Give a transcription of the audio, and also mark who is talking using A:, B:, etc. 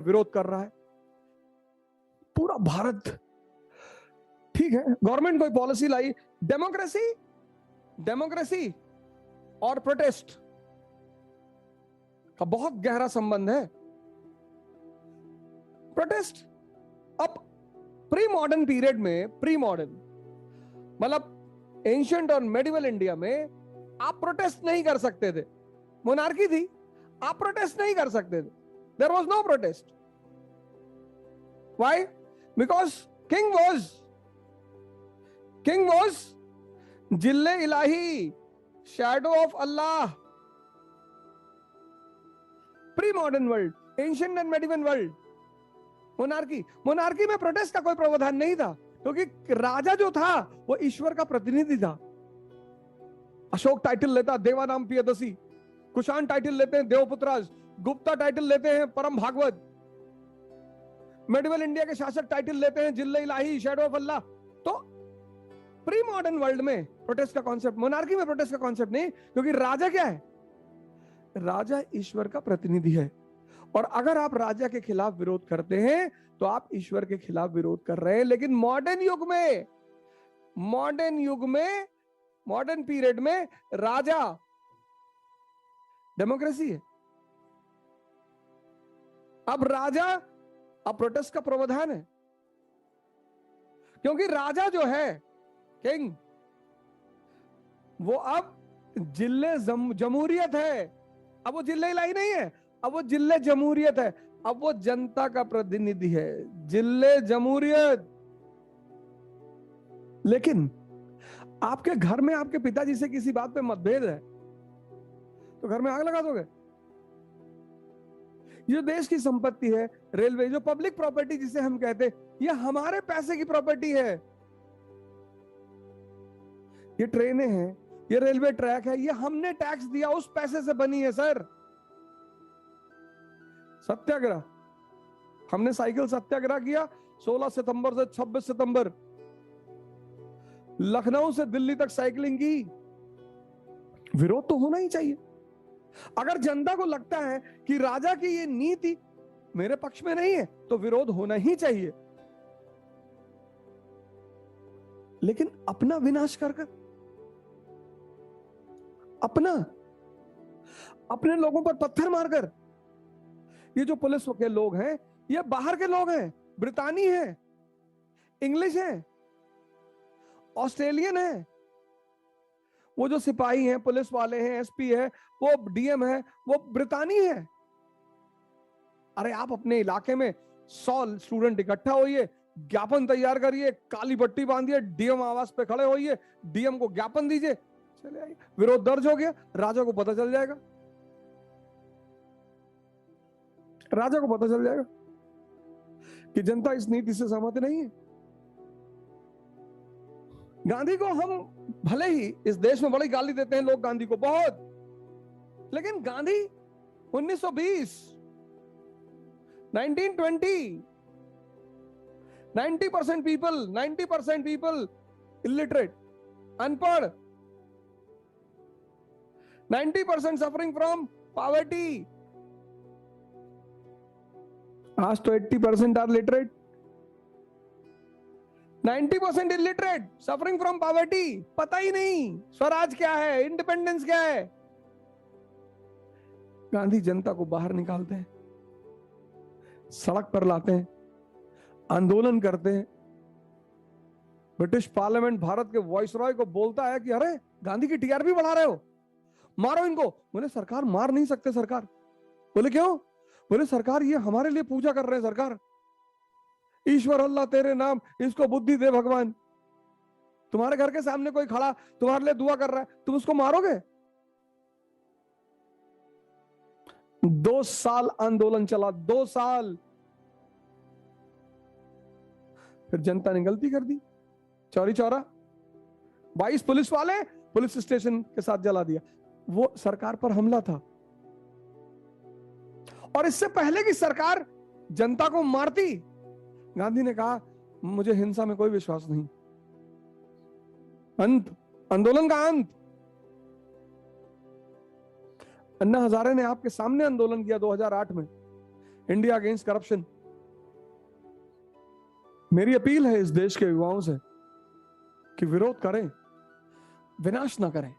A: विरोध कर रहा है पूरा भारत। ठीक है, गवर्नमेंट कोई पॉलिसी लाई, डेमोक्रेसी डेमोक्रेसी और प्रोटेस्ट का बहुत गहरा संबंध है। प्रोटेस्ट अब प्री मॉडर्न पीरियड में, प्री मॉडर्न मतलब एंशिएंट और मेडिवल इंडिया में आप प्रोटेस्ट नहीं कर सकते थे। मोनार्की थी, आप प्रोटेस्ट नहीं कर सकते थे। There was no protest. Why? Because king was जिल्ले इलाही, shadow of Allah. Pre modern world, ancient and medieval world, monarchy में प्रोटेस्ट का कोई प्रावधान नहीं था, क्योंकि राजा जो था वो ईश्वर का प्रतिनिधि था। अशोक टाइटल लेता देवानाम पियदसी, कुषाण टाइटल लेते हैं देवपुत्राज, गुप्ता टाइटल लेते हैं परम भागवत, मेडिवल इंडिया के शासक टाइटल लेते हैं जिल्ले इलाही, शैडो ऑफ अल्लाह। तो प्री मॉडर्न वर्ल्ड में प्रोटेस्ट का कॉन्सेप्ट, मोनार्की में प्रोटेस्ट का कॉन्सेप्ट नहीं, क्योंकि राजा क्या है? राजा ईश्वर का प्रतिनिधि है। और अगर आप राजा के खिलाफ विरोध करते हैं तो आप ईश्वर के खिलाफ विरोध कर रहे हैं। लेकिन मॉडर्न युग में मॉडर्न पीरियड में राजा डेमोक्रेसी है। अब प्रोटेस्ट का प्रावधान है, क्योंकि राजा जो है किंग, वो अब जिले जमहूरियत है। अब वो जिले इलाही नहीं है, अब वो जिले जमहूरियत है। अब वो जनता का प्रतिनिधि है, जिले जमहूरियत। लेकिन आपके घर में आपके पिताजी से किसी बात पे मतभेद है तो घर में आग लगा दोगे? ये देश की संपत्ति है, रेलवे जो पब्लिक प्रॉपर्टी जिसे हम कहते हैं, ये हमारे पैसे की प्रॉपर्टी है। ये ट्रेनें हैं, ये रेलवे ट्रैक है, ये हमने टैक्स दिया, उस पैसे से बनी है सर। सत्याग्रह, हमने साइकिल सत्याग्रह किया 16 सितंबर से 26 सितंबर, लखनऊ से दिल्ली तक साइकिलिंग की। विरोध तो होना ही चाहिए। अगर जनता को लगता है कि राजा की ये नीति मेरे पक्ष में नहीं है तो विरोध होना ही चाहिए। लेकिन अपना विनाश कर अपने लोगों पर पत्थर मारकर, ये जो पुलिस के लोग हैं ये बाहर के लोग हैं, ब्रितानी हैं, इंग्लिश हैं, ऑस्ट्रेलियन हैं। वो जो सिपाही हैं, पुलिस वाले हैं, एसपी है, वो डीएम है, वो ब्रितानी है। अरे आप अपने इलाके में 100 स्टूडेंट इकट्ठा होइए, ज्ञापन तैयार करिए, काली पट्टी बांधिए, डीएम आवास पे खड़े होइए, डीएम को ज्ञापन दीजिए, चले आइए। विरोध दर्ज हो गया, राजा को पता चल जाएगा, कि जनता इस नीति से सहमत नहीं है। गांधी को हम भले ही इस देश में बड़ी गाली देते हैं लोग गांधी को बहुत, लेकिन गांधी 1920, 1920, 90% पीपल इलिटरेट, अनपढ़, 90% सफरिंग फ्रॉम पॉवर्टी। आज तो 80% are literate, 90% illiterate, suffering from poverty. पता ही नहीं स्वराज क्या है, इंडिपेंडेंस क्या है। गांधी जनता को बाहर निकालते हैं, सड़क पर लाते हैं, आंदोलन करते हैं। ब्रिटिश पार्लियामेंट भारत के वाइसरॉय को बोलता है कि अरे गांधी की टीआरपी बढ़ा रहे हो, मारो इनको। बोले सरकार मार नहीं सकते सरकार। बोले क्यों? बोले सरकार ये हमारे लिए पूजा कर रहे हैं सरकार, ईश्वर अल्लाह तेरे नाम, इसको बुद्धि दे भगवान। तुम्हारे घर के सामने कोई खड़ा तुम्हारे लिए दुआ कर रहा है, तुम उसको मारोगे? 2 साल आंदोलन चला, 2 साल। फिर जनता ने गलती कर दी, चौरी चौरा 22 पुलिस वाले पुलिस स्टेशन के साथ जला दिया। वो सरकार पर हमला था। और इससे पहले कि सरकार जनता को मारती, गांधी ने कहा मुझे हिंसा में कोई विश्वास नहीं। अंत, आंदोलन का अंत। अन्ना हजारे ने आपके सामने आंदोलन किया 2008 में, इंडिया अगेंस्ट करप्शन। मेरी अपील है इस देश के युवाओं से कि विरोध करें, विनाश ना करें।